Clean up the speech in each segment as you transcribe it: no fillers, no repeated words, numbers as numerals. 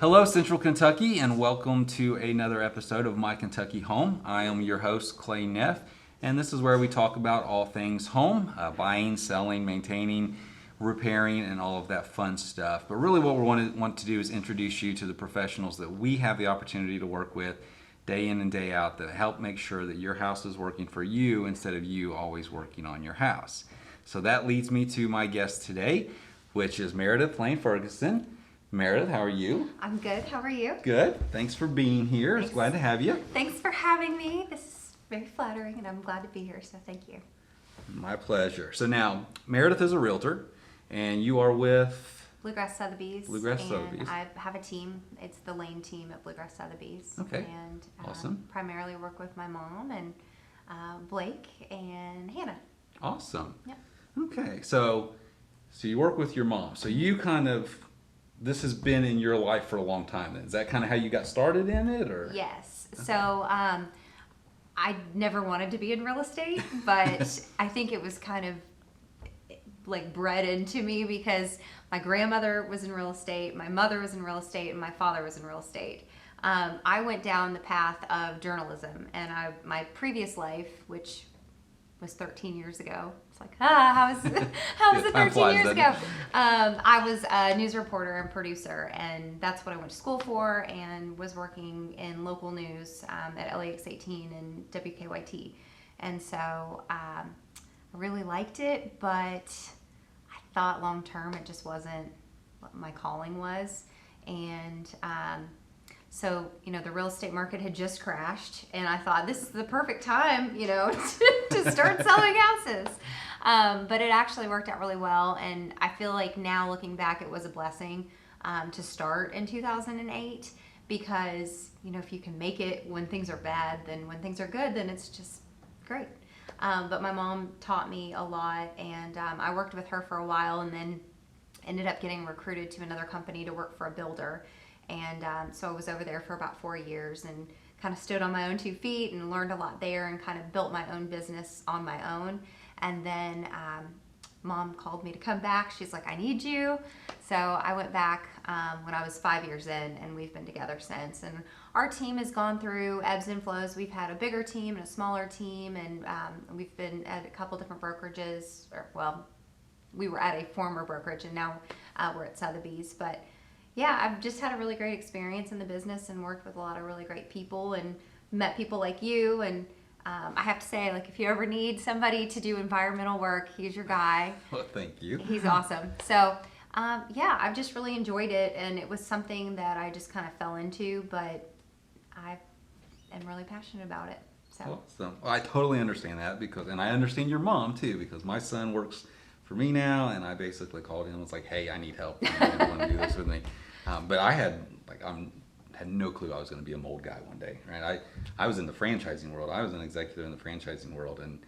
Hello, Central Kentucky, and welcome to another episode of My Kentucky Home. I am your host, Clay Neff, and this is where we talk about all things home, buying, selling, maintaining, repairing, and all of that fun stuff. But really what we want to do is introduce you to the professionals that we have the opportunity to work with day in and day out that help make sure that your house is working for you instead of you always working on your house. So that leads me to my guest today, which is Meredith Lane Ferguson. Meredith, how are you? I'm good. How are you? Good. Thanks for being here. Thanks. It's glad to have you. Thanks for having me. This is very flattering, and I'm glad to be here, so thank you. My pleasure. So now, Meredith is a realtor, and you are with Bluegrass Sotheby's. Bluegrass and Sotheby's. I have a team. It's the Lane team at Bluegrass Sotheby's. Okay. And Awesome. primarily work with my mom and Blake and Hannah. Awesome. Yep. Okay. So you work with your mom. So you this has been in your life for a long time then. Is that kind of how you got started in it, or? Yes. So I never wanted to be in real estate, but I think it was kind of like bred into me because my grandmother was in real estate, my mother was in real estate, and my father was in real estate. I went down the path of journalism, and my previous life, which was 13 years ago. It's like, how was it 13 years ago? I was a news reporter and producer, and that's what I went to school for, and was working in local news at LAX 18 and WKYT. And so I really liked it, but I thought long term it just wasn't what my calling was. And so, the real estate market had just crashed, and I thought this is the perfect time, to start selling houses. But it actually worked out really well, and I feel like now looking back, it was a blessing to start in 2008 because, if you can make it when things are bad, then when things are good, then it's just great. But my mom taught me a lot, and I worked with her for a while and then ended up getting recruited to another company to work for a builder. And so I was over there for about 4 years and kind of stood on my own 2 feet and learned a lot there and kind of built my own business on my own. And then Mom called me to come back. She's like, I need you. So I went back when I was 5 years in, and we've been together since. And our team has gone through ebbs and flows. We've had a bigger team and a smaller team, and we've been at a couple different brokerages. We were at a former brokerage, and now we're at Sotheby's. But yeah, I've just had a really great experience in the business and worked with a lot of really great people and met people like you. And I have to say, if you ever need somebody to do environmental work, he's your guy. Well, thank you. He's awesome. So, I've just really enjoyed it. And it was something that I just kind of fell into, but I am really passionate about it. So. Awesome. Well, I totally understand that and I understand your mom too, because my son works for me now, and I basically called him and was like, hey, I need help. You want to do this with me? But I had no clue I was going to be a mold guy one day, right? I was in the franchising world. I was an executive in the franchising world, and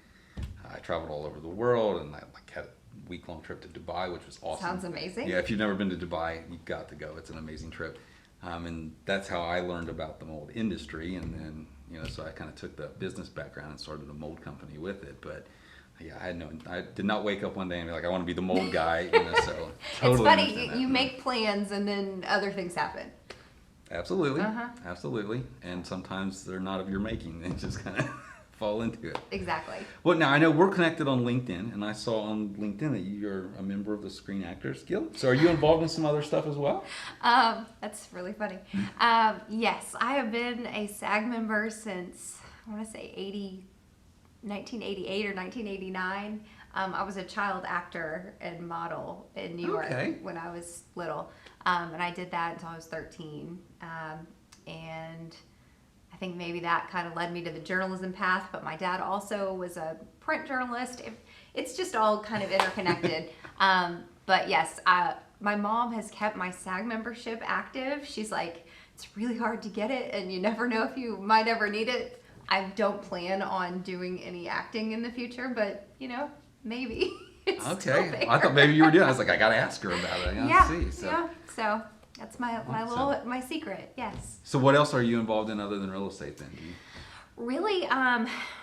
I traveled all over the world, and I had a week-long trip to Dubai, which was awesome. Sounds amazing. Yeah, if you've never been to Dubai, you've got to go. It's an amazing trip. And that's how I learned about the mold industry, and then, so I kind of took the business background and started a mold company with it. But yeah, I did not wake up one day and be like, I want to be the mold guy. So totally. It's funny, you make plans and then other things happen. Absolutely. Absolutely. And sometimes they're not of your making. They just kind of fall into it. Exactly. Well, now I know we're connected on LinkedIn, and I saw on LinkedIn that you're a member of the Screen Actors Guild. So are you involved in some other stuff as well? That's really funny. Yes, I have been a SAG member since, I want to say 1988 or 1989. I was a child actor and model in New York when I was little. And I did that until I was 13. And I think maybe that kind of led me to the journalism path, but my dad also was a print journalist. It's just all kind of interconnected. But yes, my mom has kept my SAG membership active. She's like, it's really hard to get it, and you never know if you might ever need it. I don't plan on doing any acting in the future, but maybe. It's okay. I thought maybe you were doing it. I was like, I got to ask her about it. I got to see. So that's my secret. Yes. So what else are you involved in other than real estate then? Really,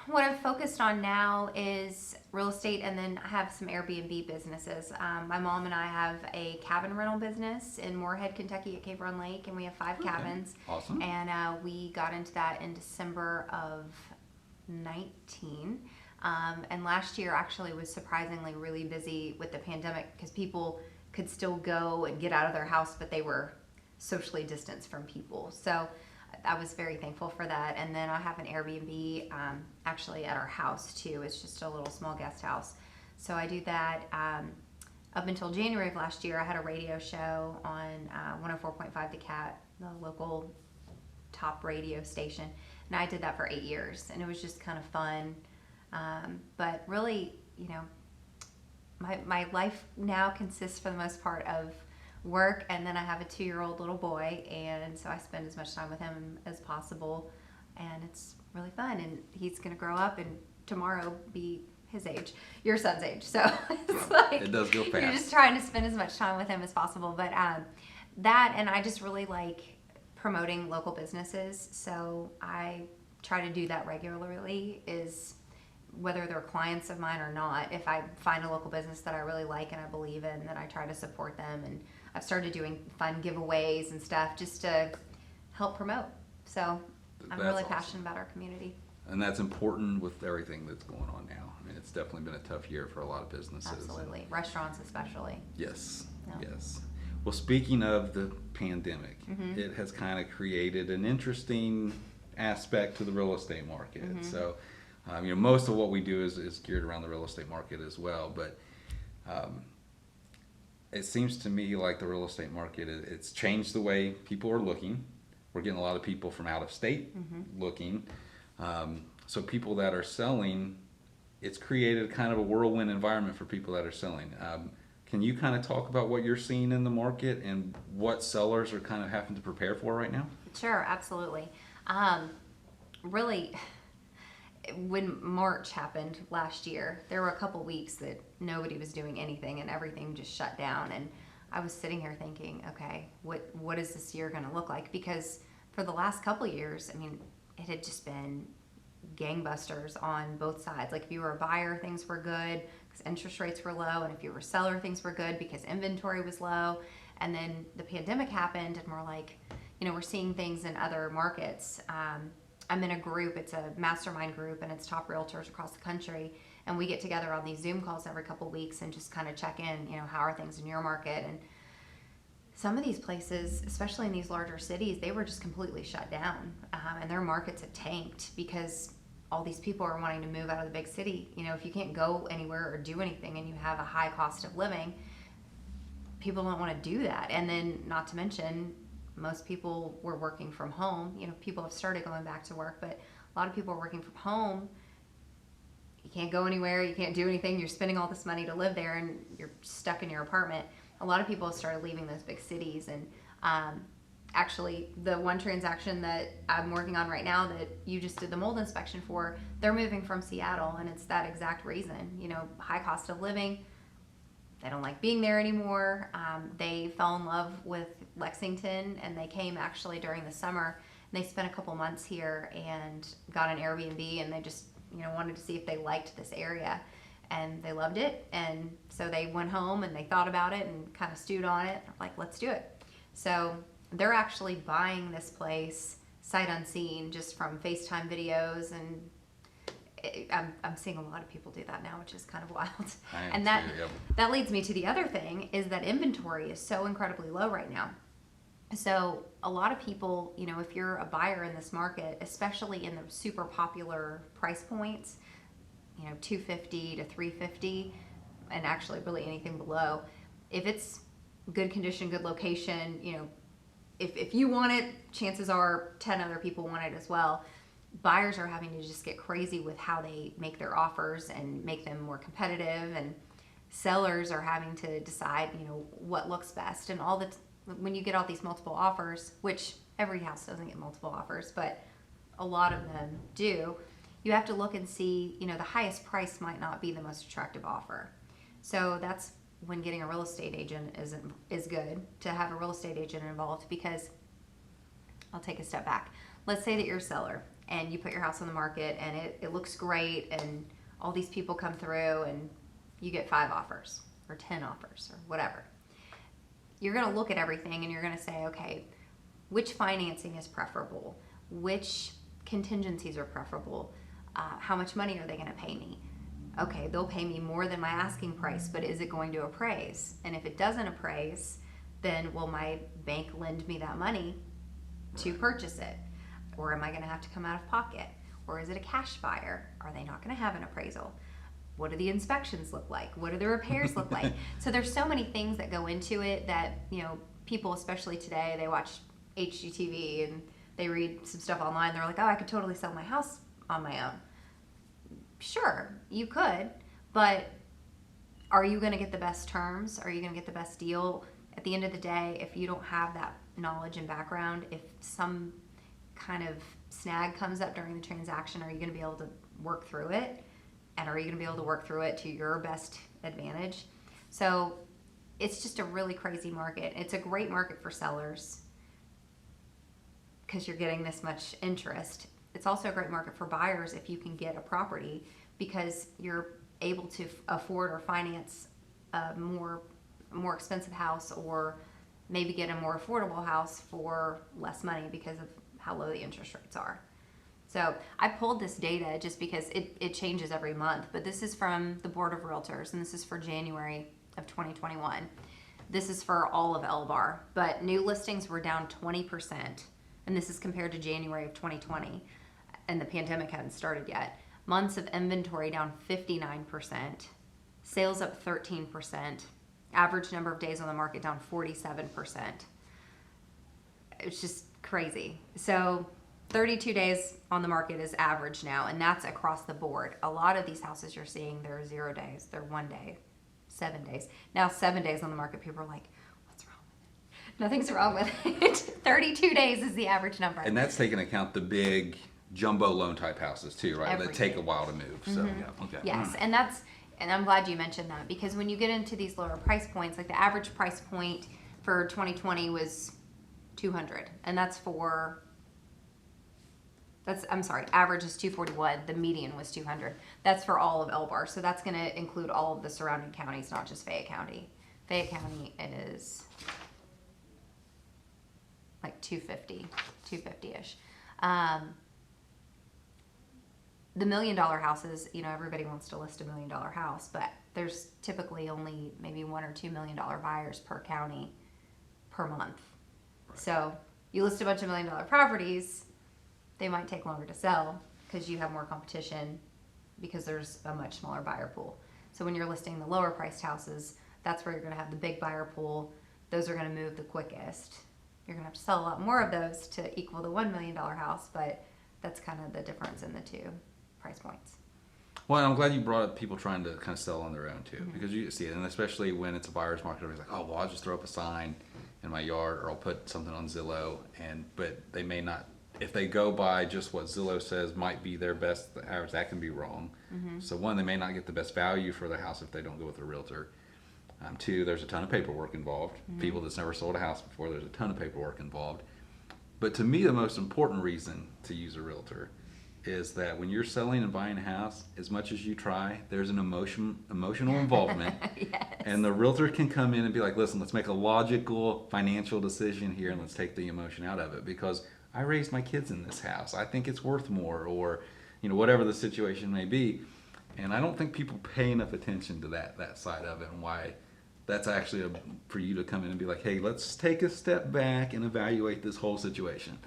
what I've focused on now is real estate, and then I have some Airbnb businesses. My mom and I have a cabin rental business in Moorhead, Kentucky at Cave Run Lake, and we have 5 cabins. Awesome. And we got into that in December of 19. And last year actually was surprisingly really busy with the pandemic because people could still go and get out of their house, but they were socially distanced from people. So I was very thankful for that. And then I have an Airbnb actually at our house too. It's just a little small guest house. So I do that. Up until January of last year, I had a radio show on 104.5 The Cat, the local top radio station. And I did that for 8 years. And it was just kind of fun. But really, you know, my life now consists for the most part of work, and then I have a 2-year-old little boy, and so I spend as much time with him as possible, and it's really fun. And he's going to grow up and tomorrow be his age, your son's age. So it's like It does go fast. You're just trying to spend as much time with him as possible. But that, and I just really like promoting local businesses, so I try to do that regularly. Is whether they're clients of mine or not, if I find a local business that I really like and I believe in, then I try to support them. And I've started doing fun giveaways and stuff just to help promote. So I'm really passionate about our community. And that's important with everything that's going on now. I mean, it's definitely been a tough year for a lot of businesses. Absolutely. Restaurants especially. Yes, Yeah. yes. Well, speaking of the pandemic, it has kind of created an interesting aspect to the real estate market. So, you know, most of what we do is geared around the real estate market as well. But it seems to me like the real estate market, it's changed the way people are looking. We're getting a lot of people from out of state looking. So people that are selling, it's created kind of a whirlwind environment for people that are selling. Can you kind of talk about what you're seeing in the market and what sellers are kind of having to prepare for right now? Sure, absolutely. Really, when March happened last year, there were a couple weeks that nobody was doing anything and everything just shut down. And I was sitting here thinking, okay, what is this year going to look like? Because for the last couple years, I mean, it had just been gangbusters on both sides. Like if you were a buyer, things were good because interest rates were low, and if you were a seller, things were good because inventory was low. And then the pandemic happened, and we're like, you know, we're seeing things in other markets. I'm in a group, it's a mastermind group, and it's top realtors across the country, and we get together on these Zoom calls every couple weeks and just kind of check in, you know, how are things in your market? And some of these places, especially in these larger cities, they were just completely shut down, and their markets have tanked because all these people are wanting to move out of the big city. You know, if you can't go anywhere or do anything and you have a high cost of living, people don't want to do that. And then not to mention, most people were working from home. You know, people have started going back to work, but a lot of people are working from home. You can't go anywhere, you can't do anything, you're spending all this money to live there and you're stuck in your apartment. A lot of people have started leaving those big cities, and actually the one transaction that I'm working on right now that you just did the mold inspection for, they're moving from Seattle, and it's that exact reason. You know, high cost of living, they don't like being there anymore. They fell in love with Lexington, and they came actually during the summer, and they spent a couple months here and got an Airbnb, and they just, you know, wanted to see if they liked this area, and they loved it. And so they went home and they thought about it and kind of stewed on it, like, let's do it. So they're actually buying this place sight unseen just from FaceTime videos, and I'm seeing a lot of people do that now, which is kind of wild. And that leads me to the other thing, is that inventory is so incredibly low right now. So a lot of people, you know, if you're a buyer in this market, especially in the super popular price points, you know, $250 to $350, and actually really anything below, if it's good condition, good location, you know, if you want it, chances are 10 other people want it as well. Buyers are having to just get crazy with how they make their offers and make them more competitive, and sellers are having to decide, you know, what looks best. And when you get all these multiple offers, which every house doesn't get multiple offers, but a lot of them do, you have to look and see, you know, the highest price might not be the most attractive offer. So that's when getting a real estate agent is good, to have a real estate agent involved, because I'll take a step back. Let's say that you're a seller and you put your house on the market and it looks great and all these people come through and you get 5 offers or 10 offers or whatever. You're going to look at everything and you're going to say, okay, which financing is preferable? Which contingencies are preferable? How much money are they going to pay me? Okay, they'll pay me more than my asking price, but is it going to appraise? And if it doesn't appraise, then will my bank lend me that money to purchase it? Or am I going to have to come out of pocket? Or is it a cash buyer? Are they not going to have an appraisal? What do the inspections look like? What do the repairs look like? So there's so many things that go into it that, you know, people, especially today, they watch HGTV and they read some stuff online. They're like, oh, I could totally sell my house on my own. Sure, you could, but are you going to get the best terms? Are you going to get the best deal? At the end of the day, if you don't have that knowledge and background, if some kind of snag comes up during the transaction, are you going to be able to work through it? And are you going to be able to work through it to your best advantage? So it's just a really crazy market. It's a great market for sellers because you're getting this much interest. It's also a great market for buyers if you can get a property because you're able to afford or finance a more expensive house or maybe get a more affordable house for less money because of how low the interest rates are. So I pulled this data just because it changes every month, but this is from the Board of Realtors and this is for January of 2021. This is for all of Elbar, but new listings were down 20%, and this is compared to January of 2020. And the pandemic hadn't started yet. Months of inventory down 59%, sales up 13%, average number of days on the market down 47%. It's just crazy. So 32 days on the market is average now, and that's across the board. A lot of these houses you're seeing, they're 0 days, they're 1 day, 7 days. Now 7 days on the market, people are like, what's wrong with it? Nothing's wrong with it. 32 days is the average number. And that's taking account the big jumbo loan type houses too, right? That take a while to move. So yeah, okay. Yes, and I'm glad you mentioned that because when you get into these lower price points, like the average price point for 2020 was 200, and average is 241. The median was 200. That's for all of Elbar, so that's going to include all of the surrounding counties, not just Fayette County. Fayette County is like 250-ish. The $1 million houses, you know, everybody wants to list $1 million house, but there's typically only maybe $1 or $2 million buyers per county per month. Right. So you list a bunch of $1 million properties, they might take longer to sell because you have more competition because there's a much smaller buyer pool. So when you're listing the lower priced houses, that's where you're going to have the big buyer pool. Those are going to move the quickest. You're going to have to sell a lot more of those to equal the $1 million house, but that's kind of the difference in the two price points. Well, I'm glad you brought up people trying to kind of sell on their own too, because you see it, and especially when it's a buyer's market, everybody's like, oh, well, I'll just throw up a sign in my yard, or I'll put something on Zillow, but they may not. If they go by just what Zillow says might be their best average, that can be wrong. So one, they may not get the best value for the house if they don't go with a realtor. Two, there's a ton of paperwork involved. People that's never sold a house before, there's a ton of paperwork involved. But to me, the most important reason to use a realtor is that when you're selling and buying a house, as much as you try, there's an emotional involvement. Yes. And the realtor can come in and be like, listen, let's make a logical financial decision here and let's take the emotion out of it, because I raised my kids in this house. I think it's worth more, or whatever the situation may be. And I don't think people pay enough attention to that side of it, and why that's actually for you to come in and be like, hey, let's take a step back and evaluate this whole situation.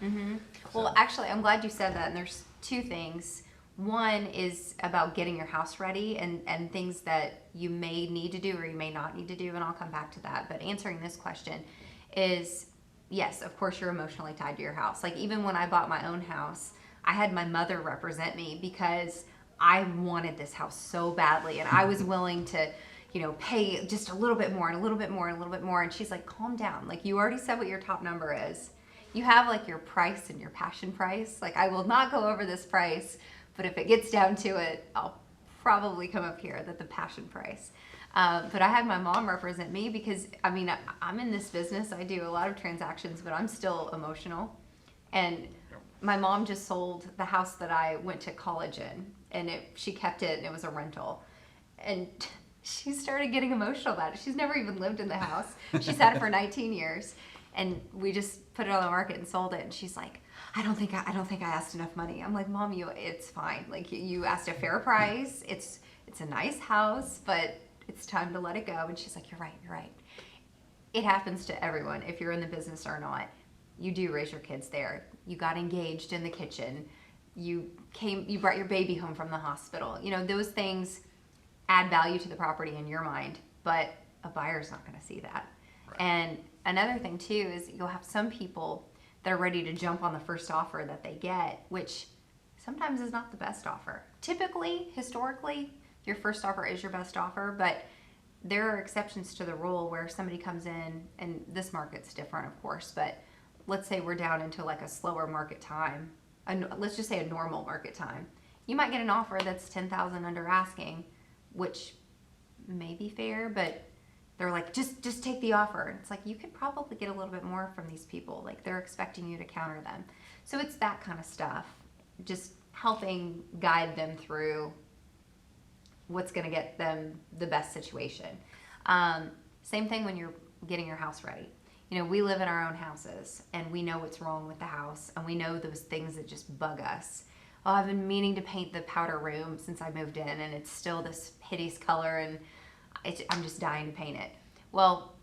Well, actually, I'm glad you said that. And there's two things. One is about getting your house ready and things that you may need to do or you may not need to do, and I'll come back to that. But answering this question is, yes, of course you're emotionally tied to your house. Like even when I bought my own house, I had my mother represent me because I wanted this house so badly, and I was willing to pay just a little bit more and a little bit more and a little bit more. And she's like, calm down. Like, you already said what your top number is. You have like your price and your passion price. Like, I will not go over this price, but if it gets down to it, I'll probably come up here at the passion price. But I had my mom represent me because, I'm in this business. I do a lot of transactions, but I'm still emotional. And my mom just sold the house that I went to college in, and she kept it, and it was a rental. And she started getting emotional about it. She's never even lived in the house. She's had it for 19 years, and we just put it on the market and sold it. And she's like, I don't think I asked enough money. I'm like, Mom, it's fine. Like, you asked a fair price. It's a nice house, but it's time to let it go. And she's like, you're right. It happens to everyone, if you're in the business or not. You do raise your kids there. You got engaged in the kitchen. You brought your baby home from the hospital. Those things add value to the property in your mind, but a buyer's not going to see that. Right. And another thing too is you'll have some people that are ready to jump on the first offer that they get, which sometimes is not the best offer. Typically, historically, your first offer is your best offer, but there are exceptions to the rule where somebody comes in, and this market's different, of course, but let's say we're down into like a slower market time. Let's just say a normal market time. You might get an offer that's $10,000 under asking, which may be fair, but they're like, just take the offer. It's like, you could probably get a little bit more from these people. Like, they're expecting you to counter them. So it's that kind of stuff. Just helping guide them through what's going to get them the best situation. Same thing when you're getting your house ready. We live in our own houses, and we know what's wrong with the house, and we know those things that just bug us. Oh, I've been meaning to paint the powder room since I moved in, and it's still this hideous color, and I'm just dying to paint it. Well,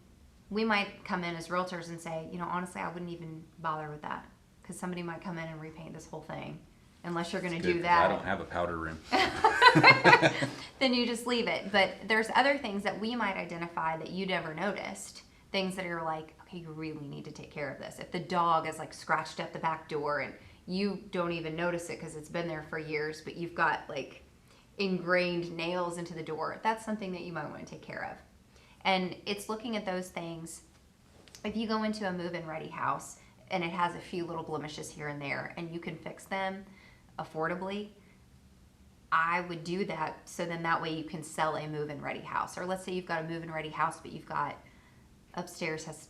we might come in as realtors and say, honestly, I wouldn't even bother with that, because somebody might come in and repaint this whole thing. Unless you're going to do that. I don't have a powder room. Then you just leave it. But there's other things that we might identify that you never noticed. Things that are like, okay, you really need to take care of this. If the dog is like scratched up the back door and you don't even notice it because it's been there for years, but you've got like ingrained nails into the door, that's something that you might want to take care of. And it's looking at those things. If you go into a move-in ready house and it has a few little blemishes here and there and you can fix them affordably, I would do that, so then that way you can sell a move-in ready house. Or let's say you've got a move-in ready house, but you've got upstairs has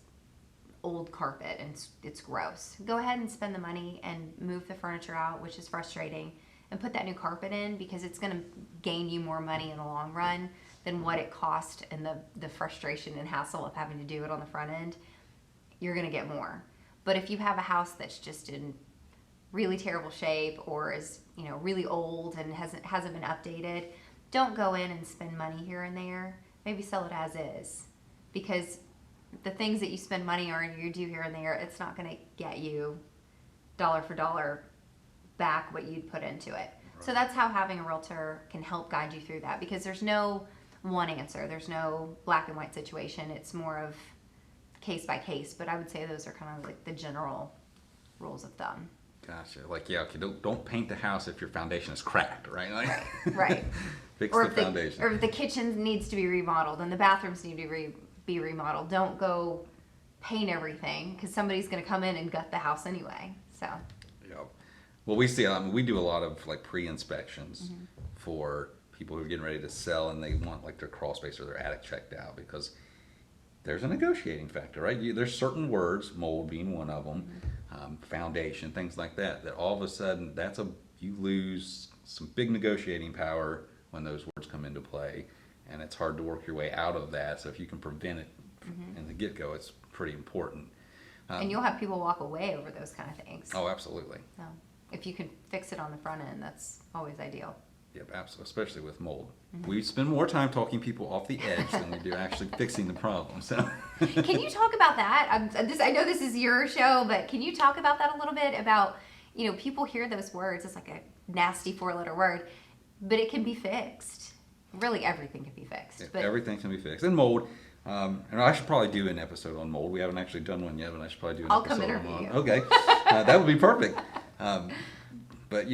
old carpet and it's gross. Go ahead and spend the money and move the furniture out, which is frustrating, and put that new carpet in, because it's going to gain you more money in the long run than what it cost, and the frustration and hassle of having to do it on the front end. You're going to get more. But if you have a house that's just in really terrible shape, or is really old and hasn't been updated, don't go in and spend money here and there. Maybe sell it as is, because the things that you spend money on, you do here and there, it's not going to get you dollar for dollar back what you'd put into it. Right. So that's how having a realtor can help guide you through that, because there's no one answer. There's no black and white situation. It's more of case by case, but I would say those are kind of like the general rules of thumb. Gotcha. Like, yeah, okay, don't paint the house if your foundation is cracked, right? Like, right. Fix the foundation. Or if the kitchen needs to be remodeled and the bathrooms need to be remodeled, don't go paint everything, because somebody's going to come in and gut the house anyway. So. Yeah. Well, we do a lot of like pre-inspections for people who are getting ready to sell, and they want like their crawl space or their attic checked out, because there's a negotiating factor, right? There's certain words, mold being one of them, foundation, things like that, that all of a sudden you lose some big negotiating power when those words come into play, and it's hard to work your way out of that. So if you can prevent it in the get-go, it's pretty important. And you'll have people walk away over those kind of things. Oh, absolutely. So if you can fix it on the front end, that's always ideal. Yep, absolutely, especially with mold. We spend more time talking people off the edge than we do actually fixing the problem. So, can you talk about that? I know this is your show, but can you talk about that a little bit? About, people hear those words, it's like a nasty 4-letter word, but it can be fixed. Really, everything can be fixed. Yeah, but everything can be fixed. And mold, and I should probably do an episode on mold. We haven't actually done one yet, but I should probably do an episode on mold. I'll come interview you. Okay, that would be perfect. But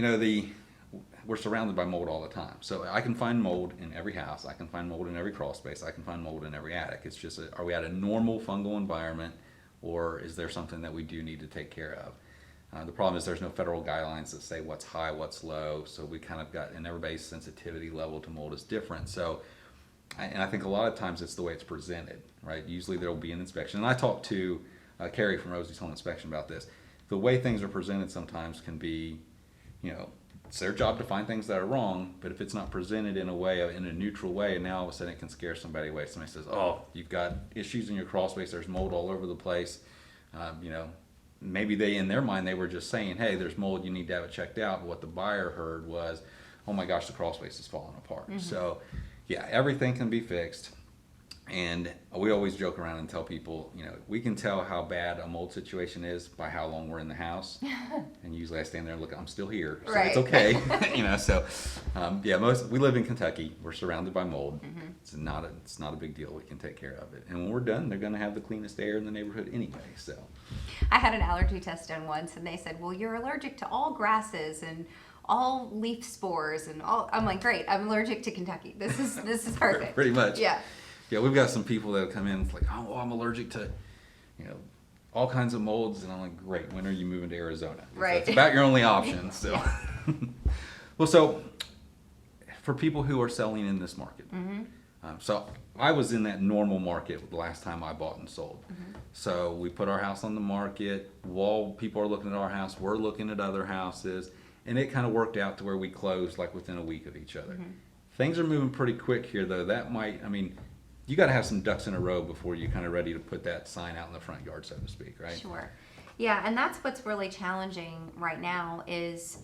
we're surrounded by mold all the time. So I can find mold in every house. I can find mold in every crawl space. I can find mold in every attic. It's just, are we at a normal fungal environment, or is there something that we do need to take care of? The problem is there's no federal guidelines that say what's high, what's low. So we kind of and everybody's sensitivity level to mold is different. So, and I think a lot of times it's the way it's presented, right? Usually there'll be an inspection. And I talked to Carrie from Rosie's Home Inspection about this. the way things are presented sometimes can be, it's their job to find things that are wrong, but if it's not presented in a way, in a neutral way, and now all of a sudden it can scare somebody away. Somebody says, oh, you've got issues in your crawl space, there's mold all over the place. Maybe in their mind, they were just saying, hey, there's mold, you need to have it checked out. But what the buyer heard was, oh my gosh, the crawl space is falling apart. Mm-hmm. So yeah, everything can be fixed. And we always joke around and tell people, we can tell how bad a mold situation is by how long we're in the house. And usually I stand there and look, I'm still here, so right. It's okay. We live in Kentucky. We're surrounded by mold. Mm-hmm. It's not a big deal. We can take care of it. And when we're done, they're going to have the cleanest air in the neighborhood anyway. So I had an allergy test done once, and they said, well, you're allergic to all grasses and all leaf spores and all. I'm like, great. I'm allergic to Kentucky. This is perfect. Pretty much. Yeah. Yeah, we've got some people that come in, it's like, oh, well, I'm allergic to, all kinds of molds. And I'm like, great, when are you moving to Arizona? Right. That's about your only option. So, yeah. Well, so for people who are selling in this market, mm-hmm. So I was in that normal market the last time I bought and sold. Mm-hmm. So we put our house on the market. While people are looking at our house, we're looking at other houses. And it kind of worked out to where we closed like within a week of each other. Mm-hmm. Things are moving pretty quick here, though. You got to have some ducks in a row before you're kind of ready to put that sign out in the front yard, so to speak, right? Sure. Yeah, and that's what's really challenging right now is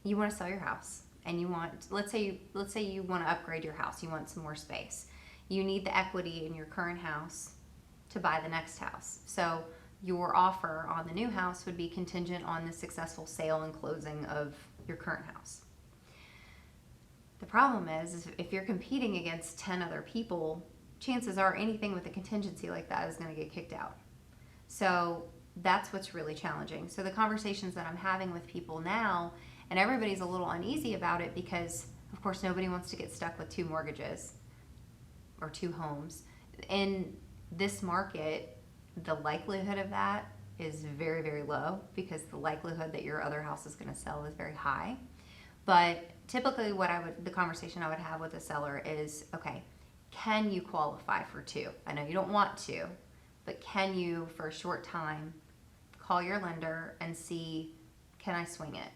you want to sell your house and you want, let's say you want to upgrade your house. You want some more space. You need the equity in your current house to buy the next house. So your offer on the new house would be contingent on the successful sale and closing of your current house. The problem is if you're competing against 10 other people, chances are anything with a contingency like that is going to get kicked out. So that's what's really challenging. So the conversations that I'm having with people now, and everybody's a little uneasy about it because, of course, nobody wants to get stuck with 2 mortgages or 2 homes. In this market, the likelihood of that is very, very low because the likelihood that your other house is going to sell is very high. But typically the conversation I would have with a seller is, okay, can you qualify for 2? I know you don't want to, but can you, for a short time, call your lender and see, can I swing it?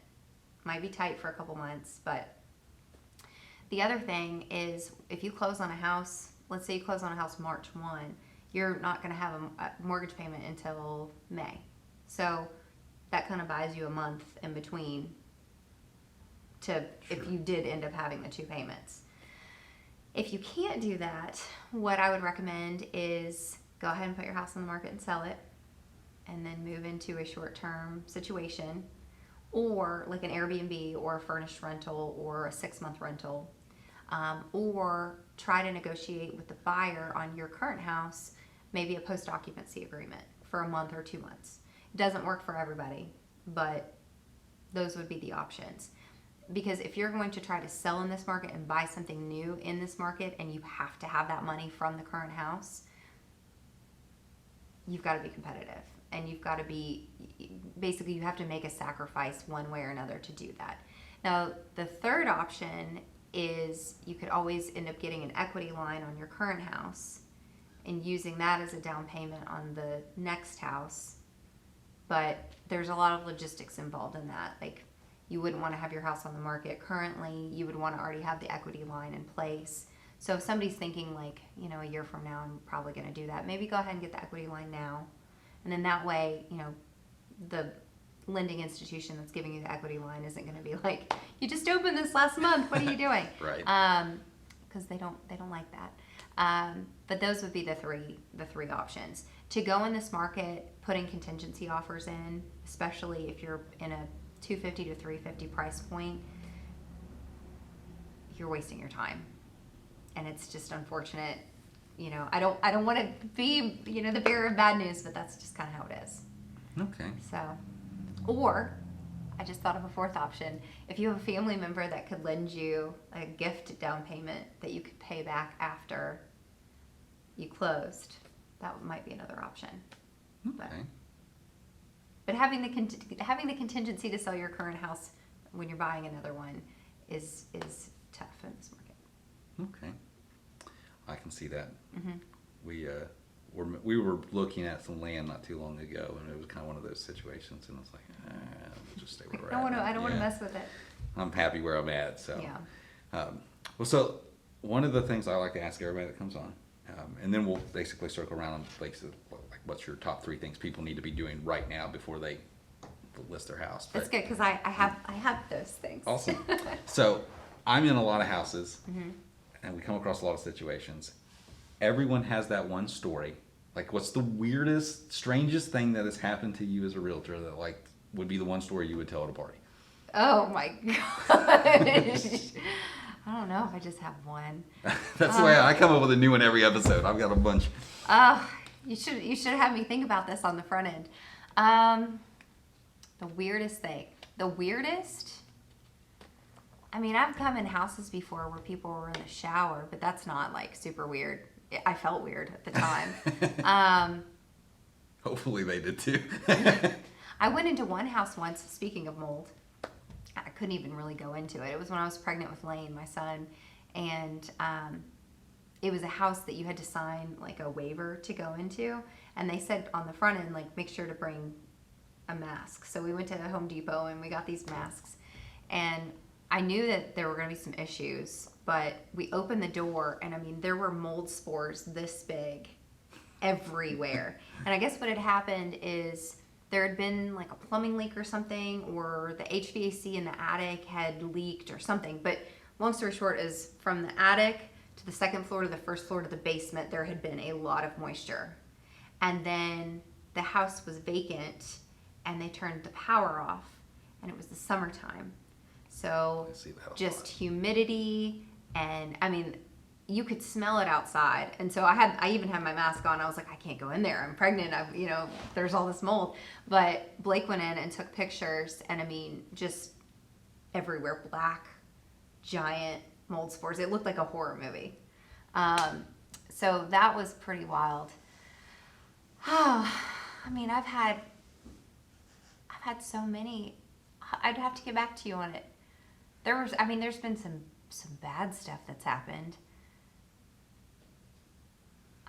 Might be tight for a couple months, but the other thing is if you close on a house, let's say you close on a house March 1, you're not going to have a mortgage payment until May. So that kind of buys you a month in between if you did end up having the 2 payments. If you can't do that, what I would recommend is go ahead and put your house on the market and sell it, and then move into a short-term situation, or like an Airbnb or a furnished rental or a 6-month rental, or try to negotiate with the buyer on your current house, maybe a post-occupancy agreement for a month or 2 months. It doesn't work for everybody, but those would be the options. Because if you're going to try to sell in this market and buy something new in this market and you have to have that money from the current house, you've got to be competitive. And you've got to be, basically you have to make a sacrifice one way or another to do that. Now, the third option is you could always end up getting an equity line on your current house and using that as a down payment on the next house. But there's a lot of logistics involved in that. Like, you wouldn't want to have your house on the market currently. You would want to already have the equity line in place. So if somebody's thinking like, a year from now, I'm probably going to do that, maybe go ahead and get the equity line now. And then that way, the lending institution that's giving you the equity line isn't going to be like, you just opened this last month, what are you doing? Right. Because they don't like that. But those would be the three options. To go in this market, putting contingency offers in, especially if you're in a $250 to $350 price point, you're wasting your time, and it's just unfortunate. I don't want to be the bearer of bad news, but that's just kind of how it is. Okay. So, or I just thought of a fourth option. If you have a family member that could lend you a gift down payment that you could pay back after you closed, that might be another option. Okay. But having the contingency to sell your current house when you're buying another one is tough in this market. Okay, I can see that. Mm-hmm. We we were looking at some land not too long ago, and it was kind of one of those situations, and I was like, we'll just stay where we're at. I don't want to mess with it. I'm happy where I'm at. So, Yeah. So one of the things I like to ask everybody that comes on, and then we'll basically circle around on places like what's your top 3 things people need to be doing right now before they list their house. That's good because I have those things. Awesome. So I'm in a lot of houses, Mm-hmm. and we come across a lot of situations. Everyone has that one story. Like, what's the weirdest, strangest thing that has happened to you as a realtor that like would be the one story you would tell at a party? Oh my gosh. I don't know if I just have one. That's the way I come up with a new one every episode. I've got a bunch. You should have me think about this on the front end. The weirdest thing. The weirdest? I mean, I've come in houses before where people were in the shower, but that's not like super weird. I felt weird at the time. Hopefully they did too. I went into one house once, speaking of mold. I couldn't even really go into it. It was when I was pregnant with Lane, my son, and it was a house that you had to sign like a waiver to go into, and they said on the front end, like, make sure to bring a mask. So we went to Home Depot and we got these masks, and I knew that there were going to be some issues, but we opened the door, and I mean, there were mold spores this big everywhere. And I guess what had happened is there had been like a plumbing leak or something, or the HVAC in the attic had leaked or something. But long story short is, from the attic to the second floor to the first floor to the basement, there had been a lot of moisture. And then the house was vacant, and they turned the power off, and it was the summertime. So just humidity, and I mean, you could smell it outside. And so I even had my mask on. I was like, I can't go in there. I'm pregnant. There's all this mold. But Blake went in and took pictures, and I mean, just everywhere, black, giant mold spores. It looked like a horror movie. So that was pretty wild. I mean, I've had so many. I'd have to get back to you on it. There's been some bad stuff that's happened.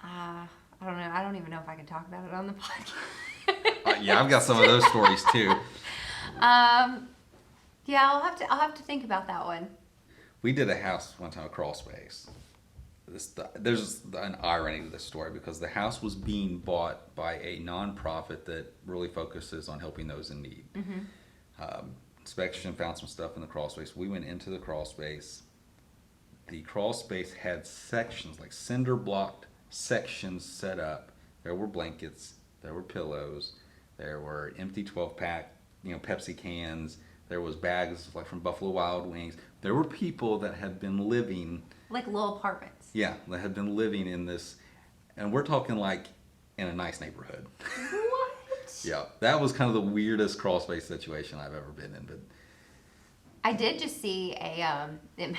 I don't know. I don't even know if I can talk about it on the podcast. Yeah, I've got some of those stories too. Yeah, I'll have to think about that one. We did a house one time, a crawl space. There's an irony to this story because the house was being bought by a nonprofit that really focuses on helping those in need. Mm-hmm. Inspection found some stuff in the crawl space. We went into the crawl space. The crawl space had sections, like cinder blocked sections set up. There were blankets, there were pillows, there were empty 12-pack, Pepsi cans. There was bags like from Buffalo Wild Wings. There were people that had been living, like little apartments. Yeah, that had been living in this, and we're talking like in a nice neighborhood. What? Yeah, that was kind of the weirdest crawl space situation I've ever been in. But I did just see it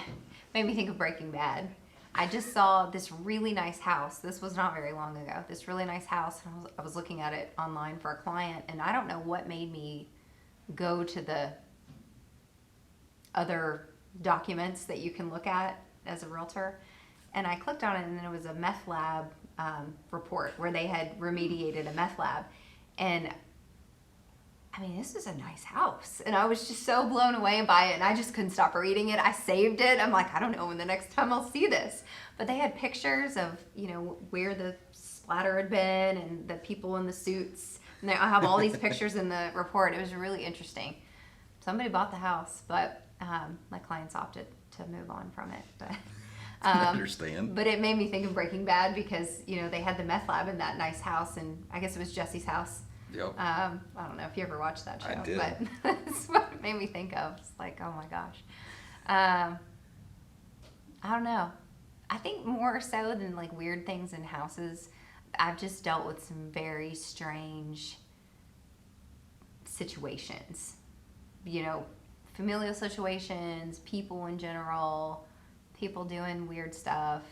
made me think of Breaking Bad. I just saw this really nice house. This was not very long ago. This really nice house, and I was looking at it online for a client, and I don't know what made me go to the other documents that you can look at as a realtor, and I clicked on it, and then it was a meth lab report where they had remediated a meth lab. And I mean, this is a nice house, and I was just so blown away by it, and I just couldn't stop reading it. I saved it. I'm like, I don't know when the next time I'll see this. But they had pictures of, where the splatter had been and the people in the suits. And I have all these pictures in the report. It was really interesting. Somebody bought the house, but my clients opted to move on from it. But I understand. But it made me think of Breaking Bad because, they had the meth lab in that nice house, and I guess it was Jesse's house. Yep. I don't know if you ever watched that show, I did. But that's what it made me think of. It's like, oh my gosh. I don't know. I think more so than like weird things in houses, I've just dealt with some very strange situations. Familial situations, people in general, people doing weird stuff.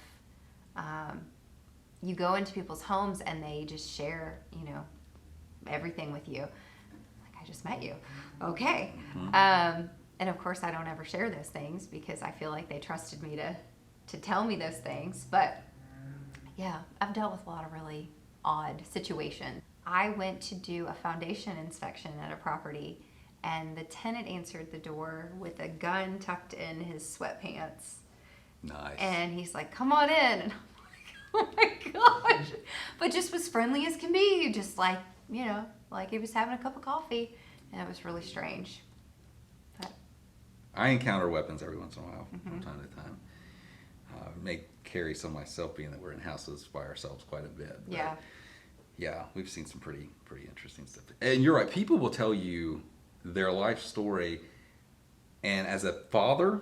You go into people's homes and they just share, everything with you. Like, I just met you. Okay. Mm-hmm. And of course I don't ever share those things because I feel like they trusted me to tell me those things. But yeah, I've dealt with a lot of really odd situation. I went to do a foundation inspection at a property, and the tenant answered the door with a gun tucked in his sweatpants. Nice. And he's like, "Come on in." And I'm like, "Oh my gosh." But just was friendly as can be. Just like, like he was having a cup of coffee. And it was really strange. But I encounter weapons every once in a while, from time to time. May carry some myself, being that we're in houses by ourselves quite a bit. But yeah, we've seen some pretty interesting stuff. And you're right. People will tell you their life story. And as a father,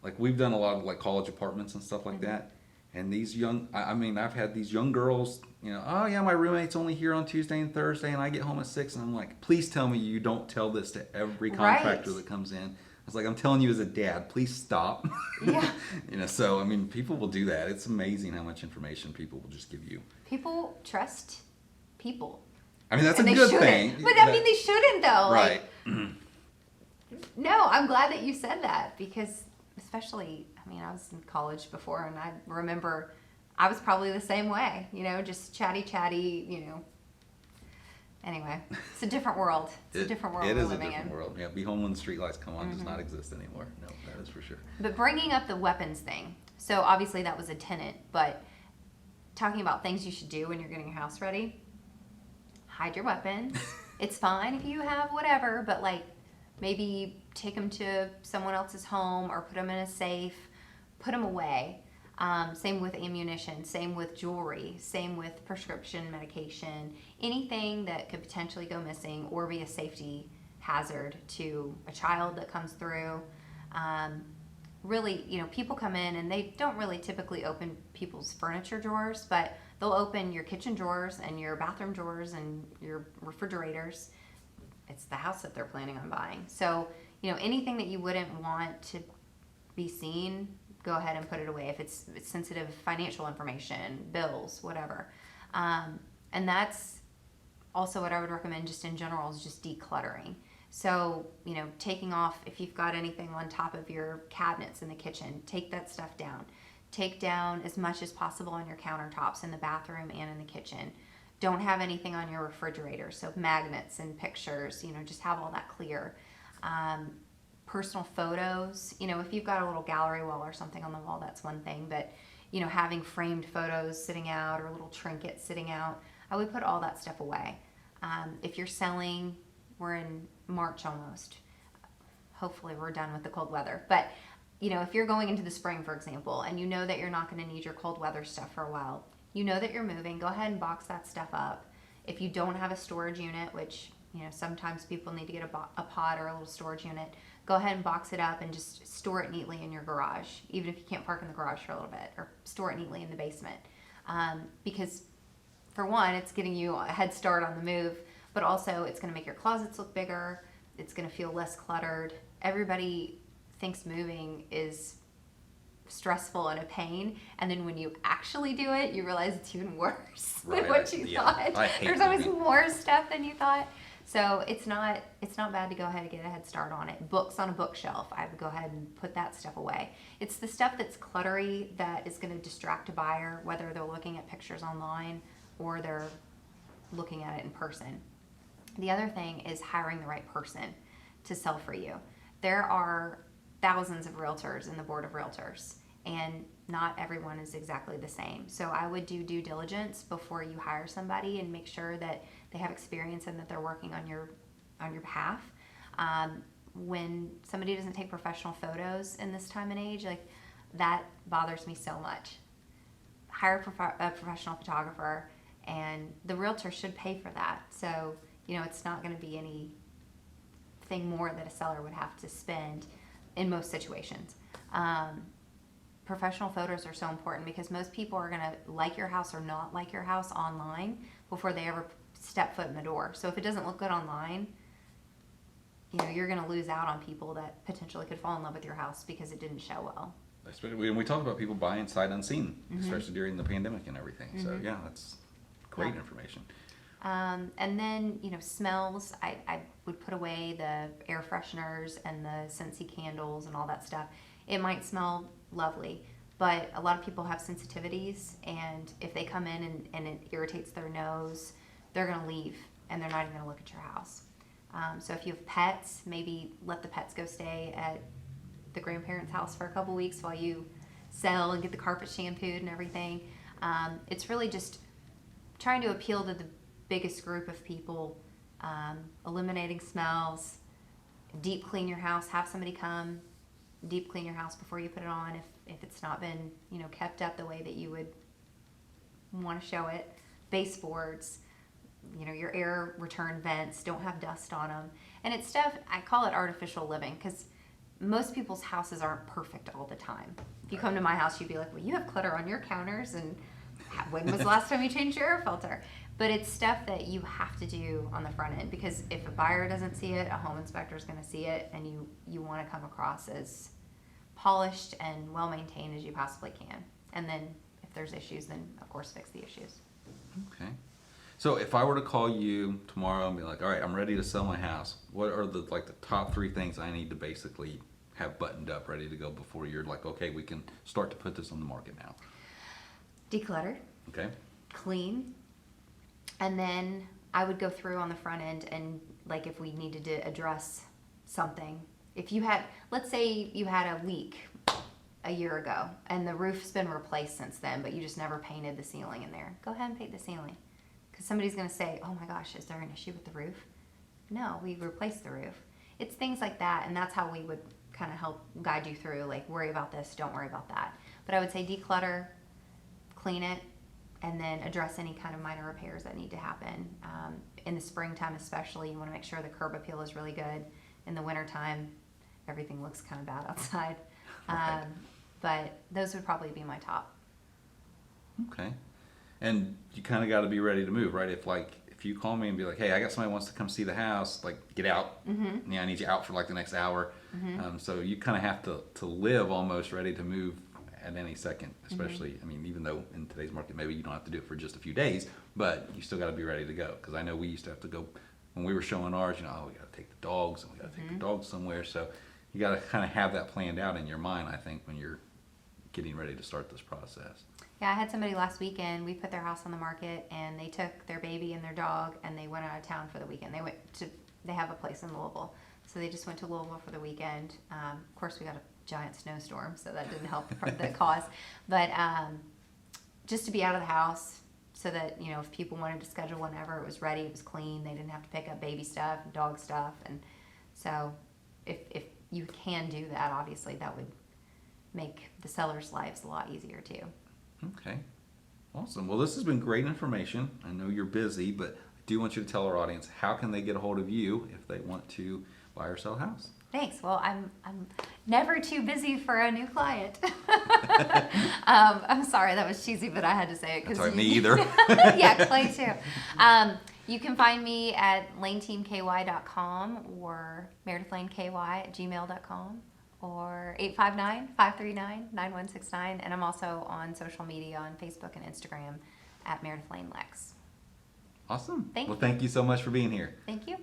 like we've done a lot of like college apartments and stuff like that. And these I've had these young girls, "Oh yeah, my roommate's only here on Tuesday and Thursday, and I get home at 6." And I'm like, "Please tell me you don't tell this to every contractor that comes in." I was like, "I'm telling you as a dad, please stop." yeah. So people will do that. It's amazing how much information people will just give you. People trust people. I mean, that's And a they good shouldn't. thing. But I mean, they shouldn't though. Right. No, I'm glad that you said that, because especially, I was in college before, and I remember I was probably the same way, just chatty, Anyway, it's a different world. It's a different world we're living in. It is a different world. Yeah, be home when the street lights come on does not exist anymore. No, that is for sure. But bringing up the weapons thing, so obviously that was a tenant, but talking about things you should do when you're getting your house ready, hide your weapons. It's fine if you have whatever, but like maybe take them to someone else's home or put them in a safe, put them away. Same with ammunition, same with jewelry, same with prescription medication, anything that could potentially go missing or be a safety hazard to a child that comes through. Really, people come in and they don't really typically open people's furniture drawers, but they'll open your kitchen drawers and your bathroom drawers and your refrigerators. It's the house that they're planning on buying. So, anything that you wouldn't want to be seen, go ahead and put it away. If it's sensitive financial information, bills, whatever. And that's also what I would recommend just in general, is just decluttering. So, taking off, if you've got anything on top of your cabinets in the kitchen, take that stuff down. Take down as much as possible on your countertops in the bathroom and in the kitchen. Don't have anything on your refrigerator. So magnets and pictures, just have all that clear. Personal photos, if you've got a little gallery wall or something on the wall, that's one thing, but having framed photos sitting out or little trinkets sitting out, I would put all that stuff away. If you're selling, we're in March almost. Hopefully we're done with the cold weather, but if you're going into the spring, for example, and you know that you're not going to need your cold weather stuff for a while, that you're moving, go ahead and box that stuff up. If you don't have a storage unit, which sometimes people need to get a pod or a little storage unit, go ahead and box it up and just store it neatly in your garage, even if you can't park in the garage for a little bit, or store it neatly in the basement. Because for one, it's getting you a head start on the move, but also it's going to make your closets look bigger. It's going to feel less cluttered. Everybody thinks moving is stressful and a pain, and then when you actually do it, you realize it's even worse than what you thought. There's always more stuff than you thought. So it's not bad to go ahead and get a head start on it. Books on a bookshelf, I would go ahead and put that stuff away. It's the stuff that's cluttery that is going to distract a buyer, whether they're looking at pictures online or they're looking at it in person. The other thing is hiring the right person to sell for you. There are thousands of realtors in the board of realtors, and not everyone is exactly the same. So I would do due diligence before you hire somebody and make sure that they have experience and that they're working on your behalf. When somebody doesn't take professional photos in this time and age, like that bothers me so much. Hire a professional photographer, and the realtor should pay for that. So it's not going to be anything more that a seller would have to spend in most situations. Professional photos are so important because most people are going to like your house or not like your house online before they ever step foot in the door. So if it doesn't look good online, you're going to lose out on people that potentially could fall in love with your house because it didn't show well. Especially when we talk about people buying sight unseen, especially during the pandemic and everything. So yeah, that's great information. And then, smells, I would put away the air fresheners and the Scentsy candles and all that stuff. It might smell lovely, but a lot of people have sensitivities, and if they come in and it irritates their nose, they're going to leave, and they're not even going to look at your house. So if you have pets, maybe let the pets go stay at the grandparents' house for a couple weeks while you sell and get the carpet shampooed and everything. It's really just trying to appeal to the biggest group of people, eliminating smells, deep clean your house, have somebody come deep clean your house before you put it on if it's not been, kept up the way that you would want to show it. Baseboards, your air return vents don't have dust on them. And it's stuff, I call it artificial living, because most people's houses aren't perfect all the time. If you come to my house, you'd be like, well, you have clutter on your counters, and when was the last time you changed your air filter? But it's stuff that you have to do on the front end, because if a buyer doesn't see it, a home inspector is going to see it, and you want to come across as polished and well-maintained as you possibly can. And then if there's issues, then of course fix the issues. Okay. So if I were to call you tomorrow and be like, all right, I'm ready to sell my house, what are the top 3 things I need to basically have buttoned up, ready to go before you're like, okay, we can start to put this on the market now? Declutter. Okay. Clean. And then I would go through on the front end and if we needed to address something. If you had, let's say you had a leak a year ago and the roof's been replaced since then, but you just never painted the ceiling in there, go ahead and paint the ceiling. Because somebody's going to say, oh my gosh, is there an issue with the roof? No, we replaced the roof. It's things like that, and that's how we would kind of help guide you through, worry about this, don't worry about that. But I would say declutter, clean it, and then address any kind of minor repairs that need to happen. In the springtime especially, you want to make sure the curb appeal is really good. In the wintertime, everything looks kind of bad outside. Right. But those would probably be my top. Okay. And you kind of got to be ready to move, right? If you call me and be like, hey, I got somebody who wants to come see the house, get out. Mm-hmm. Yeah, I need you out for the next hour. Mm-hmm. So you kind of have to live almost ready to move at any second, especially, even though in today's market, maybe you don't have to do it for just a few days, but you still got to be ready to go. Because I know we used to have to go, when we were showing ours, we got to take the dogs and we got to take the dogs somewhere. So you got to kind of have that planned out in your mind, I think, when you're getting ready to start this process. Yeah, I had somebody last weekend, we put their house on the market, and they took their baby and their dog, and they went out of town for the weekend. They have a place in Louisville, so they just went to Louisville for the weekend. Of course, we got a giant snowstorm, so that didn't help the cause. But just to be out of the house, so that, if people wanted to schedule whenever, it was ready, it was clean, they didn't have to pick up baby stuff, dog stuff. And so if you can do that, obviously, that would make the sellers' lives a lot easier too. Okay. Awesome. Well, this has been great information. I know you're busy, but I do want you to tell our audience, how can they get a hold of you if they want to buy or sell a house? Thanks. Well, I'm never too busy for a new client. I'm sorry, that was cheesy, but I had to say it. That's all right, me either. Yeah, Clay too. You can find me at laneteamky.com or meredithlaneky@gmail.com. or 859-539-9169. And I'm also on social media on Facebook and Instagram at Meredith Lane Lex. Awesome. Thank you. Thank you so much for being here. Thank you.